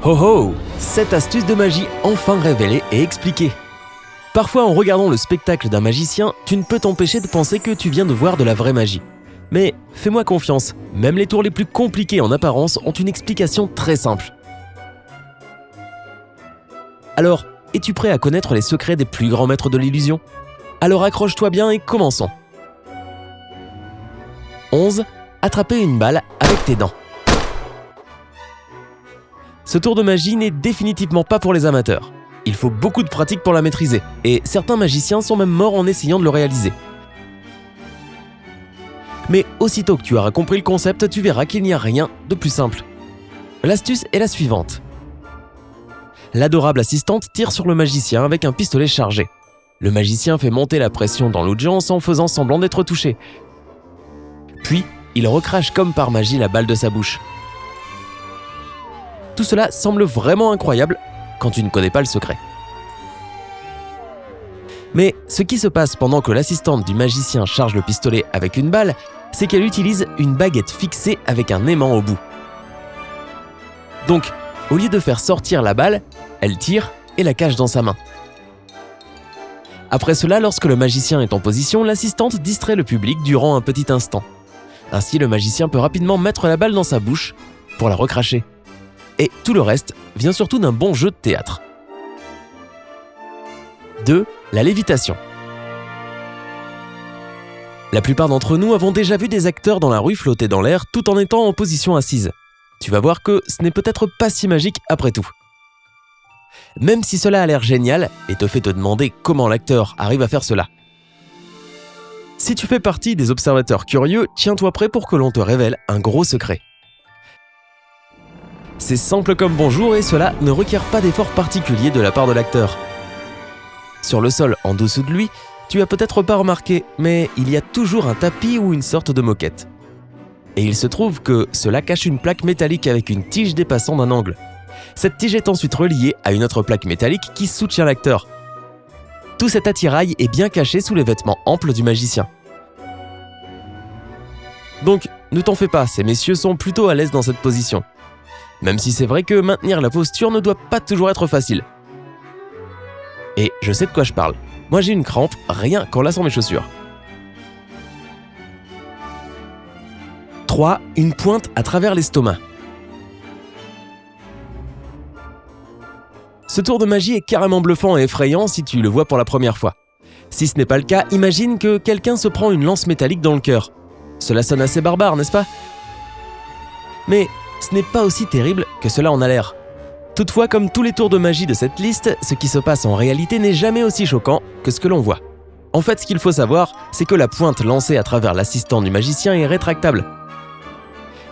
Ho ho! Cette astuce de magie enfin révélée et expliquée. Parfois, en regardant le spectacle d'un magicien, tu ne peux t'empêcher de penser que tu viens de voir de la vraie magie. Mais fais-moi confiance, même les tours les plus compliqués en apparence ont une explication très simple. Alors, es-tu prêt à connaître les secrets des plus grands maîtres de l'illusion? Alors accroche-toi bien et commençons. 11. Attraper une balle avec tes dents. Ce tour de magie n'est définitivement pas pour les amateurs. Il faut beaucoup de pratique pour la maîtriser, et certains magiciens sont même morts en essayant de le réaliser. Mais aussitôt que tu auras compris le concept, tu verras qu'il n'y a rien de plus simple. L'astuce est la suivante. L'adorable assistante tire sur le magicien avec un pistolet chargé. Le magicien fait monter la pression dans l'audience en faisant semblant d'être touché. Puis, il recrache comme par magie la balle de sa bouche. Tout cela semble vraiment incroyable quand tu ne connais pas le secret. Mais ce qui se passe pendant que l'assistante du magicien charge le pistolet avec une balle, c'est qu'elle utilise une baguette fixée avec un aimant au bout. Donc, au lieu de faire sortir la balle, elle tire et la cache dans sa main. Après cela, lorsque le magicien est en position, l'assistante distrait le public durant un petit instant. Ainsi, le magicien peut rapidement mettre la balle dans sa bouche pour la recracher. Et tout le reste vient surtout d'un bon jeu de théâtre. 2. La lévitation. La plupart d'entre nous avons déjà vu des acteurs dans la rue flotter dans l'air tout en étant en position assise. Tu vas voir que ce n'est peut-être pas si magique après tout. Même si cela a l'air génial et te fait te demander comment l'acteur arrive à faire cela. Si tu fais partie des observateurs curieux, tiens-toi prêt pour que l'on te révèle un gros secret. C'est simple comme bonjour et cela ne requiert pas d'effort particulier de la part de l'acteur. Sur le sol en dessous de lui, tu as peut-être pas remarqué, mais il y a toujours un tapis ou une sorte de moquette. Et il se trouve que cela cache une plaque métallique avec une tige dépassant d'un angle. Cette tige est ensuite reliée à une autre plaque métallique qui soutient l'acteur. Tout cet attirail est bien caché sous les vêtements amples du magicien. Donc, ne t'en fais pas, ces messieurs sont plutôt à l'aise dans cette position. Même si c'est vrai que maintenir la posture ne doit pas toujours être facile. Et je sais de quoi je parle. Moi j'ai une crampe rien qu'en laçant mes chaussures. 3. Une pointe à travers l'estomac. Ce tour de magie est carrément bluffant et effrayant si tu le vois pour la première fois. Si ce n'est pas le cas, imagine que quelqu'un se prend une lance métallique dans le cœur. Cela sonne assez barbare, n'est-ce pas? Mais ce n'est pas aussi terrible que cela en a l'air. Toutefois, comme tous les tours de magie de cette liste, ce qui se passe en réalité n'est jamais aussi choquant que ce que l'on voit. En fait, ce qu'il faut savoir, c'est que la pointe lancée à travers l'assistant du magicien est rétractable.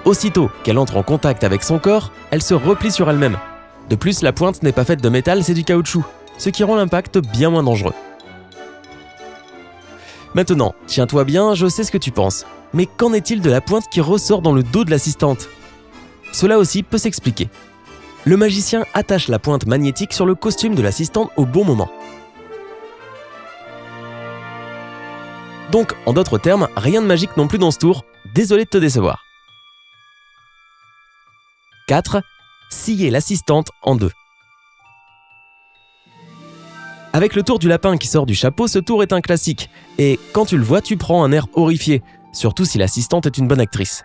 Aussitôt qu'elle entre en contact avec son corps, elle se replie sur elle-même. De plus, la pointe n'est pas faite de métal, c'est du caoutchouc, ce qui rend l'impact bien moins dangereux. Maintenant, tiens-toi bien, je sais ce que tu penses. Mais qu'en est-il de la pointe qui ressort dans le dos de l'assistante? Cela aussi peut s'expliquer. Le magicien attache la pointe magnétique sur le costume de l'assistante au bon moment. Donc, en d'autres termes, rien de magique non plus dans ce tour, désolé de te décevoir. 4. Scier l'assistante en deux. Avec le tour du lapin qui sort du chapeau, ce tour est un classique. Et quand tu le vois, tu prends un air horrifié, surtout si l'assistante est une bonne actrice.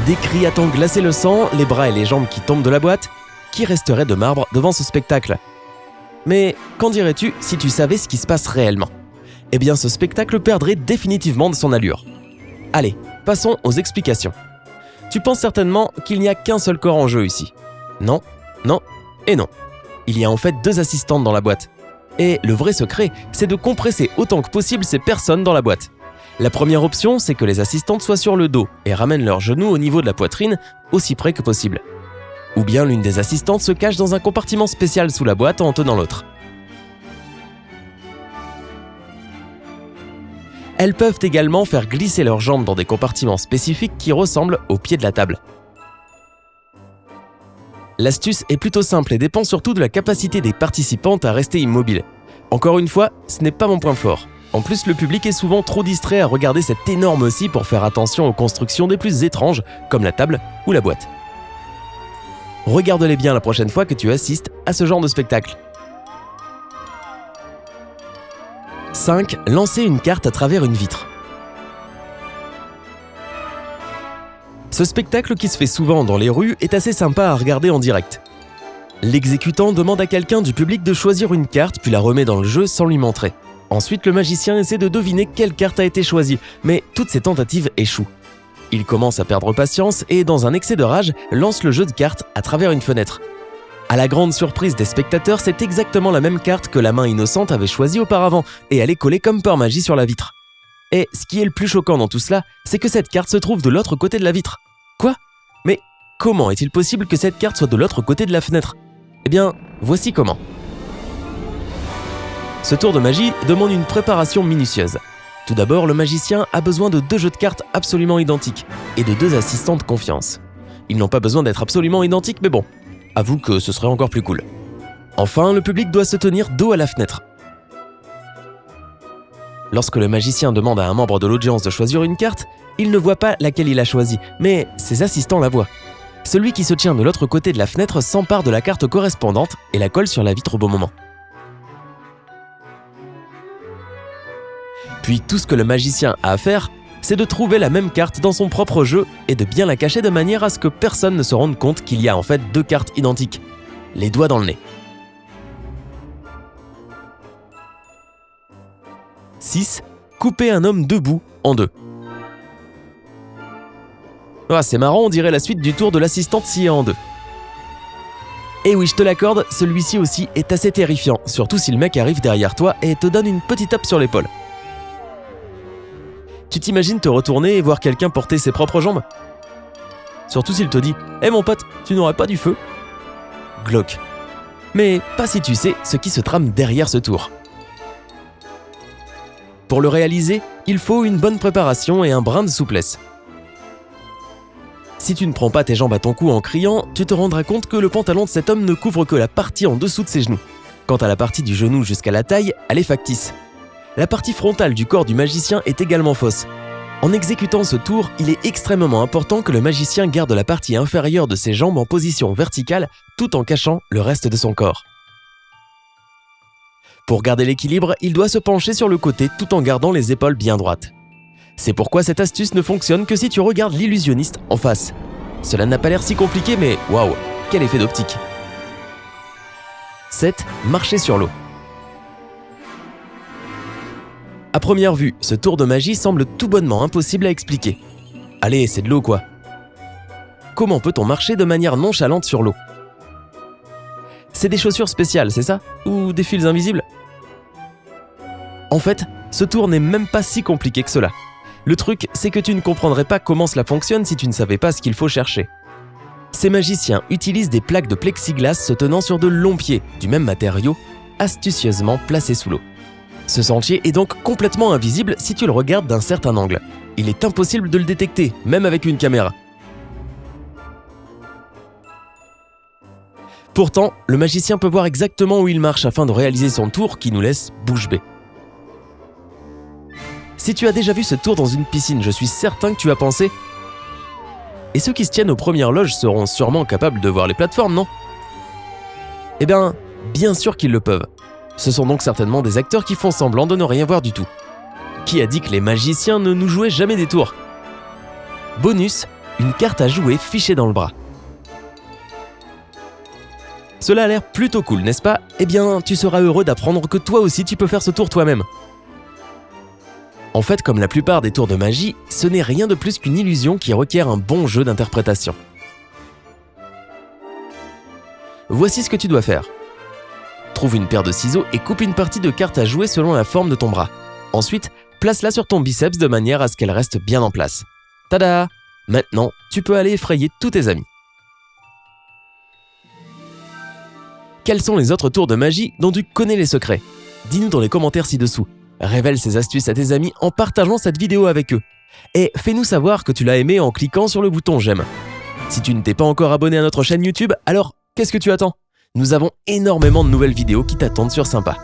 Des cris à t'en glacer le sang, les bras et les jambes qui tombent de la boîte, qui resterait de marbre devant ce spectacle? Mais qu'en dirais-tu si tu savais ce qui se passe réellement? Eh bien, ce spectacle perdrait définitivement de son allure. Allez, passons aux explications. Tu penses certainement qu'il n'y a qu'un seul corps en jeu ici. Non, non et non. Il y a en fait 2 assistantes dans la boîte. Et le vrai secret, c'est de compresser autant que possible ces personnes dans la boîte. La première option, c'est que les assistantes soient sur le dos et ramènent leurs genoux au niveau de la poitrine, aussi près que possible. Ou bien l'une des assistantes se cache dans un compartiment spécial sous la boîte en tenant l'autre. Elles peuvent également faire glisser leurs jambes dans des compartiments spécifiques qui ressemblent au pied de la table. L'astuce est plutôt simple et dépend surtout de la capacité des participantes à rester immobiles. Encore une fois, ce n'est pas mon point fort. En plus, le public est souvent trop distrait à regarder cette énorme scie pour faire attention aux constructions des plus étranges, comme la table ou la boîte. Regarde-les bien la prochaine fois que tu assistes à ce genre de spectacle. 5. Lancer une carte à travers une vitre. Ce spectacle qui se fait souvent dans les rues est assez sympa à regarder en direct. L'exécutant demande à quelqu'un du public de choisir une carte puis la remet dans le jeu sans lui montrer. Ensuite, le magicien essaie de deviner quelle carte a été choisie, mais toutes ses tentatives échouent. Il commence à perdre patience et, dans un excès de rage, lance le jeu de cartes à travers une fenêtre. À la grande surprise des spectateurs, c'est exactement la même carte que la main innocente avait choisie auparavant et elle est collée comme par magie sur la vitre. Et ce qui est le plus choquant dans tout cela, c'est que cette carte se trouve de l'autre côté de la vitre. Quoi ? Mais comment est-il possible que cette carte soit de l'autre côté de la fenêtre ? Eh bien, voici comment. Ce tour de magie demande une préparation minutieuse. Tout d'abord, le magicien a besoin de 2 jeux de cartes absolument identiques et de 2 assistants de confiance. Ils n'ont pas besoin d'être absolument identiques, mais bon, avoue que ce serait encore plus cool. Enfin, le public doit se tenir dos à la fenêtre. Lorsque le magicien demande à un membre de l'audience de choisir une carte, il ne voit pas laquelle il a choisie, mais ses assistants la voient. Celui qui se tient de l'autre côté de la fenêtre s'empare de la carte correspondante et la colle sur la vitre au bon moment. Puis tout ce que le magicien a à faire, c'est de trouver la même carte dans son propre jeu et de bien la cacher de manière à ce que personne ne se rende compte qu'il y a en fait 2 cartes identiques. Les doigts dans le nez. 6. Couper un homme debout en 2. Ah, c'est marrant, on dirait la suite du tour de l'assistante sciée en 2. Et oui, je te l'accorde, celui-ci aussi est assez terrifiant, surtout si le mec arrive derrière toi et te donne une petite tape sur l'épaule. Tu t'imagines te retourner et voir quelqu'un porter ses propres jambes ? Surtout s'il te dit « Hé mon pote, tu n'aurais pas du feu ?» Glauque. Mais pas si tu sais ce qui se trame derrière ce tour. Pour le réaliser, il faut une bonne préparation et un brin de souplesse. Si tu ne prends pas tes jambes à ton cou en criant, tu te rendras compte que le pantalon de cet homme ne couvre que la partie en dessous de ses genoux. Quant à la partie du genou jusqu'à la taille, elle est factice. La partie frontale du corps du magicien est également fausse. En exécutant ce tour, il est extrêmement important que le magicien garde la partie inférieure de ses jambes en position verticale tout en cachant le reste de son corps. Pour garder l'équilibre, il doit se pencher sur le côté tout en gardant les épaules bien droites. C'est pourquoi cette astuce ne fonctionne que si tu regardes l'illusionniste en face. Cela n'a pas l'air si compliqué, mais waouh, quel effet d'optique. 7. Marcher sur l'eau. À première vue, ce tour de magie semble tout bonnement impossible à expliquer. Allez, c'est de l'eau quoi. Comment peut-on marcher de manière nonchalante sur l'eau ? C'est des chaussures spéciales, c'est ça ? Ou des fils invisibles ? En fait, ce tour n'est même pas si compliqué que cela. Le truc, c'est que tu ne comprendrais pas comment cela fonctionne si tu ne savais pas ce qu'il faut chercher. Ces magiciens utilisent des plaques de plexiglas se tenant sur de longs pieds, du même matériau, astucieusement placés sous l'eau. Ce sentier est donc complètement invisible si tu le regardes d'un certain angle. Il est impossible de le détecter, même avec une caméra. Pourtant, le magicien peut voir exactement où il marche afin de réaliser son tour qui nous laisse bouche bée. Si tu as déjà vu ce tour dans une piscine, je suis certain que tu as pensé « Et ceux qui se tiennent aux premières loges seront sûrement capables de voir les plateformes, non ?» Eh bien sûr qu'ils le peuvent. Ce sont donc certainement des acteurs qui font semblant de ne rien voir du tout. Qui a dit que les magiciens ne nous jouaient jamais des tours ? Bonus, une carte à jouer fichée dans le bras. Cela a l'air plutôt cool, n'est-ce pas ? Eh bien, tu seras heureux d'apprendre que toi aussi tu peux faire ce tour toi-même. En fait, comme la plupart des tours de magie, ce n'est rien de plus qu'une illusion qui requiert un bon jeu d'interprétation. Voici ce que tu dois faire. Trouve une paire de ciseaux et coupe une partie de carte à jouer selon la forme de ton bras. Ensuite, place-la sur ton biceps de manière à ce qu'elle reste bien en place. Tada ! Maintenant, tu peux aller effrayer tous tes amis. Quels sont les autres tours de magie dont tu connais les secrets ? Dis-nous dans les commentaires ci-dessous. Révèle ces astuces à tes amis en partageant cette vidéo avec eux. Et fais-nous savoir que tu l'as aimé en cliquant sur le bouton j'aime. Si tu ne t'es pas encore abonné à notre chaîne YouTube, alors qu'est-ce que tu attends ? Nous avons énormément de nouvelles vidéos qui t'attendent sur Sympa.